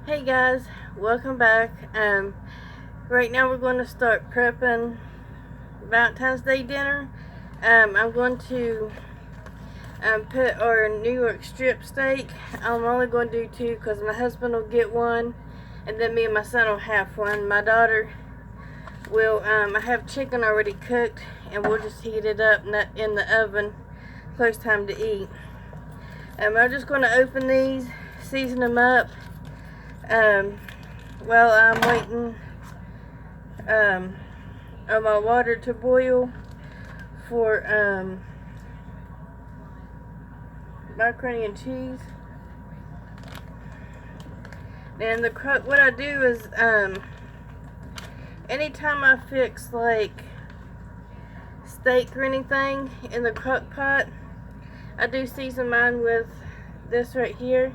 Hey guys, welcome back. Right now we're going to start prepping Valentine's Day dinner. I'm going to put our New York strip steak. I'm only going to do two because my husband will get one, and then me and my son will have one. My daughter will. I have chicken already cooked, and we'll just heat it up in the oven. Close time to eat. I'm just going to open these, season them up. While I'm waiting on my water to boil for macaroni and cheese. And what I do is anytime I fix like steak or anything in the crock pot, I do season mine with this right here.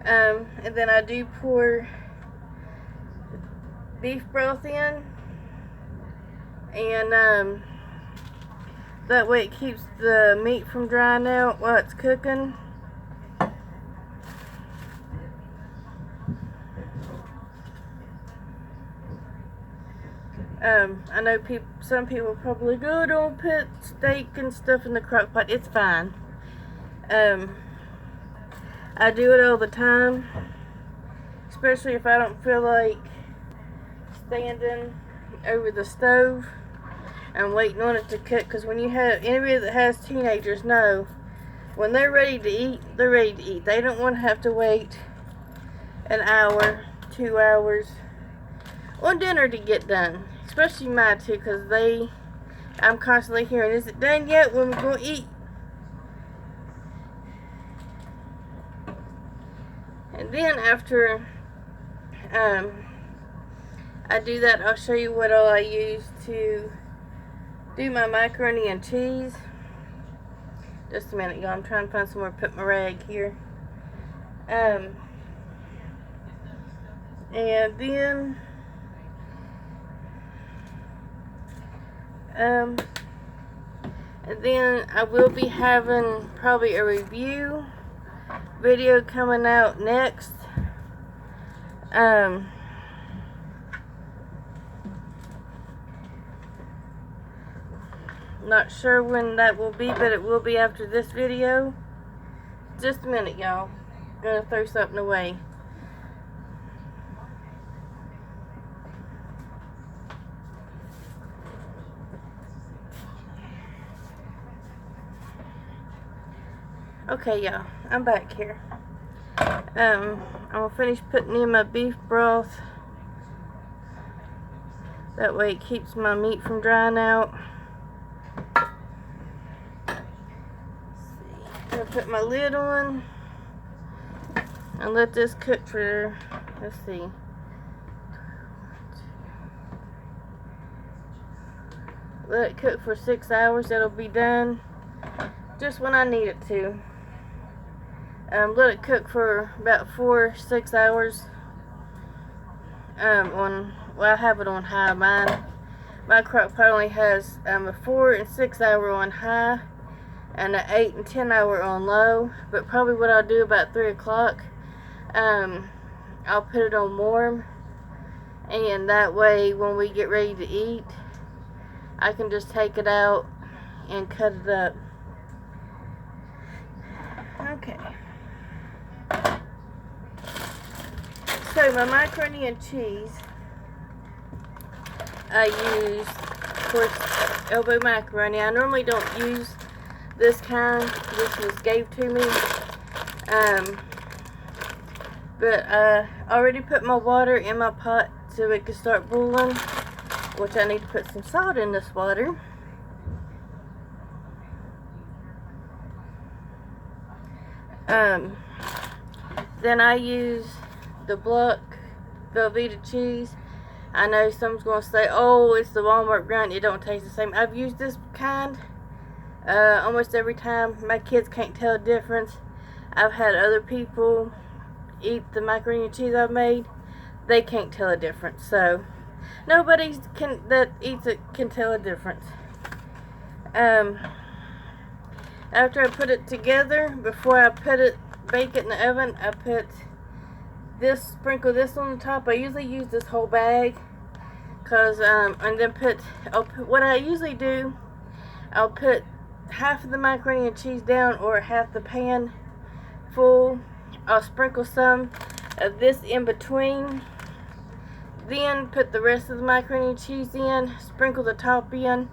And then I do pour beef broth in, and that way it keeps the meat from drying out while it's cooking. I know some people probably go, don't put steak and stuff in the crock pot. It's fine. I do it all the time, especially if I don't feel like standing over the stove and waiting on it to cook. Because when you have anybody that has teenagers know when they're ready to eat, they're ready to eat. They don't want to have to wait an hour, 2 hours on dinner to get done. Especially my two, because I'm constantly hearing, "Is it done yet? When we're going to eat?" And then after I do that, I'll show you what all I use to do my macaroni and cheese. Just a minute, y'all. I'm trying to find somewhere to put my rag here. And then I will be having probably a review video coming out next. Not sure when that will be, but it will be after this video. Just a minute, y'all. Gonna throw something away. Okay, y'all, I'm back here. I'm gonna finish putting in my beef broth. That way it keeps my meat from drying out. I'm gonna put my lid on and let this cook for, let's see, let it cook for 6 hours. It'll be done just when I need it to. Let it cook for about 4-6 hours. I have it on high. My crock pot only has a 4 and 6 hour on high and an 8 and 10 hour on low. But probably what I'll do about 3 o'clock, I'll put it on warm, and that way when we get ready to eat, I can just take it out and cut it up. Okay. So my macaroni and cheese, I use, of course, elbow macaroni. I normally don't use this kind. This was gave to me. But I already put my water in my pot so it can start boiling, which I need to put some salt in this water. Then I use the block Velveeta cheese. I know someone's going to say, "Oh, it's the Walmart brand, it don't taste the same." I've used this kind almost every time. My kids can't tell the difference. I've had other people eat the macaroni and cheese I've made. They can't tell a difference. So nobody that eats it can tell a difference. After I put it together, before I bake it in the oven, I put sprinkle this on the top. I usually use this whole bag, cause and then what I usually do, I'll put half of the macaroni and cheese down, or half the pan full. I'll sprinkle some of this in between, then put the rest of the macaroni and cheese in, sprinkle the top in,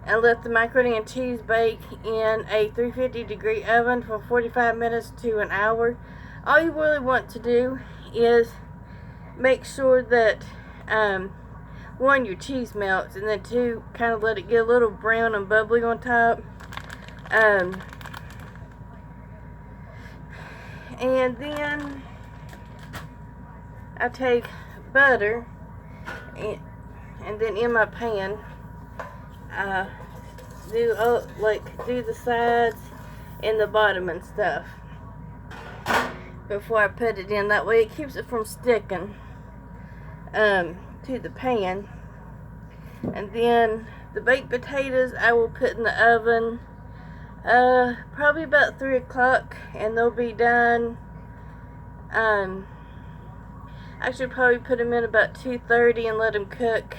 and let the macaroni and cheese bake in a 350-degree oven for 45 minutes to an hour. All you really want to do is make sure that one, your cheese melts, and then two, kind of let it get a little brown and bubbly on top. And then I take butter, and then in my pan I do the sides and the bottom and stuff before I put it in. That way it keeps it from sticking to the pan. And then the baked potatoes I will put in the oven probably about 3 o'clock, and they'll be done. I should probably put them in about 2:30 and let them cook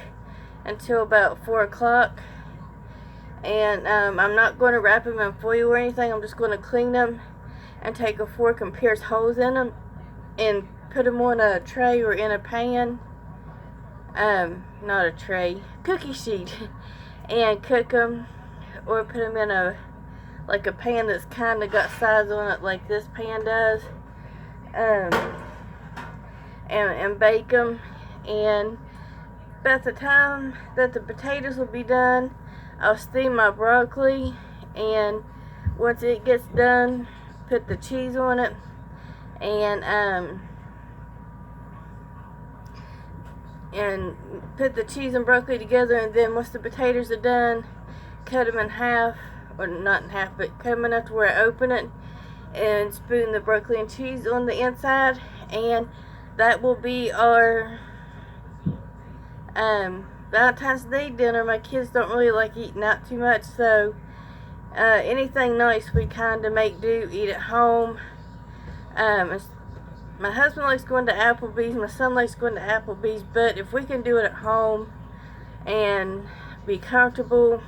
until about 4 o'clock. And I'm not going to wrap them in foil or anything. I'm just going to clean them and take a fork and pierce holes in them and put them on a tray or in a pan. Not a tray, cookie sheet, and cook them, or put them in a pan that's kind of got sides on it like this pan does, and bake them. And about the time that the potatoes will be done, I'll steam my broccoli, and once it gets done, put the cheese on it, and put the cheese and broccoli together. And then once the potatoes are done, cut them in half, or not in half, but cut them enough to where I open it, and spoon the broccoli and cheese on the inside. And that will be our Valentine's Day dinner. My kids don't really like eating out too much, so anything nice we kind of make do, eat at home. My husband likes going to Applebee's, my son likes going to Applebee's, but if we can do it at home and be comfortable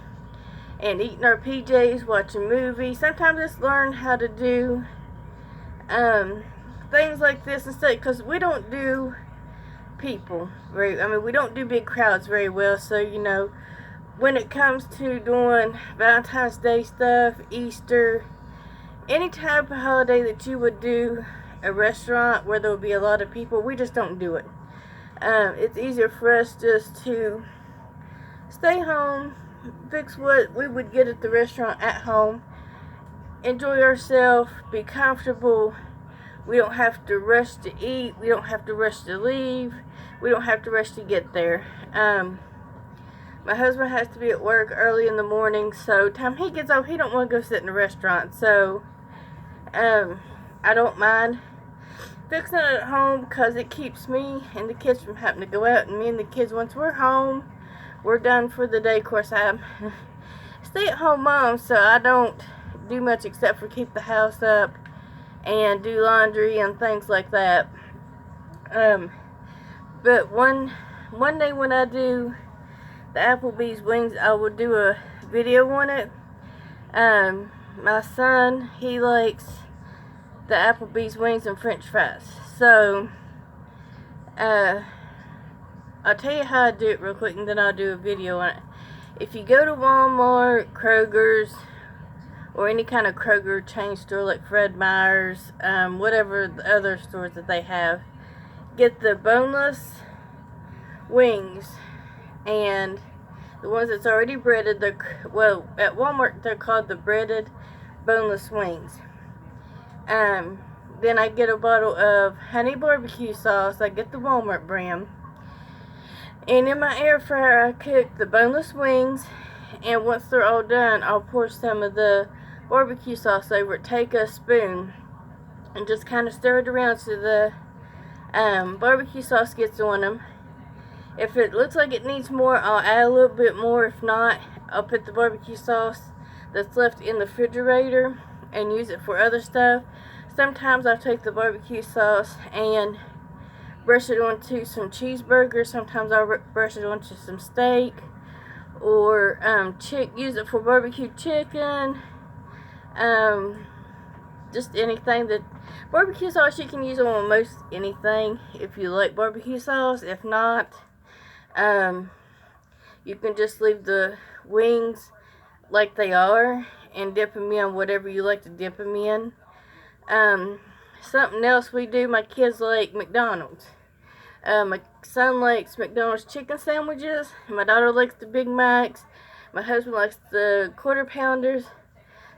and eat in our PJs, watch a movie, sometimes just learn how to do things like this instead, because we don't do people we don't do big crowds very well. So, you know, when it comes to doing Valentine's Day stuff, Easter, any type of holiday that you would do a restaurant where there will be a lot of people, we just don't do it. It's easier for us just to stay home, fix what we would get at the restaurant at home, enjoy ourselves, be comfortable. We don't have to rush to eat, we don't have to rush to leave, we don't have to rush to get there. My husband has to be at work early in the morning, so time he gets off, he don't want to go sit in a restaurant. So I don't mind fixing it at home, because it keeps me and the kids from having to go out. And me and the kids, once we're home, we're done for the day. Of course, I'm stay-at-home mom, so I don't do much except for keep the house up and do laundry and things like that. But one day when I do the Applebee's wings, I will do a video on it. My son, he likes the Applebee's wings and french fries. So I'll tell you how I do it real quick, and then I'll do a video on it. If you go to Walmart, Kroger's, or any kind of Kroger chain store like Fred Meyer's, whatever the other stores that they have, get the boneless wings, and the ones that's already breaded. At Walmart they're called the breaded boneless wings. Then I get a bottle of honey barbecue sauce. I get the Walmart brand, and in my air fryer I cook the boneless wings, and once they're all done, I'll pour some of the barbecue sauce over it. Take a spoon and just kind of stir it around so the barbecue sauce gets on them. If it looks like it needs more, I'll add a little bit more. If not, I'll put the barbecue sauce that's left in the refrigerator and use it for other stuff. Sometimes I'll take the barbecue sauce and brush it onto some cheeseburgers. Sometimes I'll brush it onto some steak, or use it for barbecue chicken. Just anything that barbecue sauce, you can use on almost anything if you like barbecue sauce. If not, you can just leave the wings like they are and dip them in whatever you like to dip them in. Something else we do, my kids like McDonald's. My son likes McDonald's chicken sandwiches. My daughter likes the Big Macs. My husband likes the Quarter Pounders.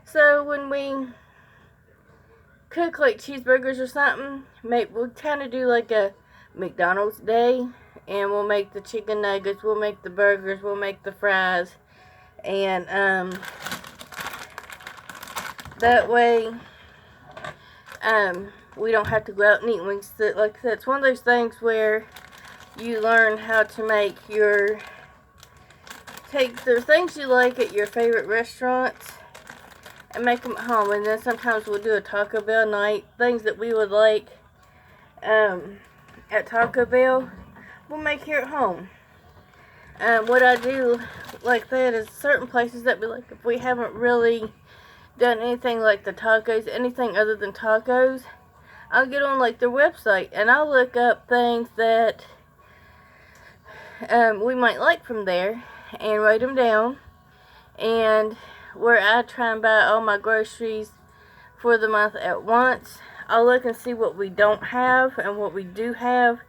So when we cook like cheeseburgers or something, we'll kind of do like a McDonald's day, and we'll make the chicken nuggets, we'll make the burgers, we'll make the fries, and that way we don't have to go out and eat wings. Like that's one of those things where you learn how to make take the things you like at your favorite restaurants and make them at home. And then sometimes we'll do a Taco Bell night. Things that we would like at Taco Bell, we'll make here at home. What I do like that is certain places that we like, if we haven't really done anything like the tacos, anything other than tacos, I'll get on like their website and I'll look up things that we might like from there and write them down. And where I try and buy all my groceries for the month at once, I'll look and see what we don't have and what we do have,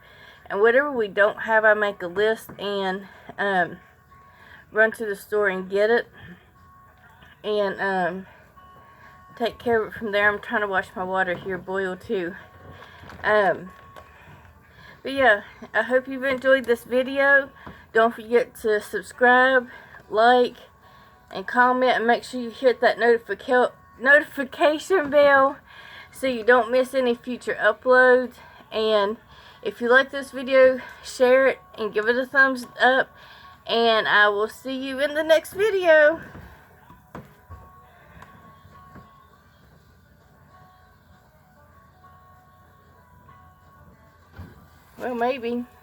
and whatever we don't have, I make a list and run to the store and get it, and take care of it from there. I'm trying to watch my water here boil too. But yeah, I hope you've enjoyed this video. Don't forget to subscribe, like, and comment, and make sure you hit that notification bell so you don't miss any future uploads. And if you like this video, share it and give it a thumbs up, and I will see you in the next video. Well, maybe.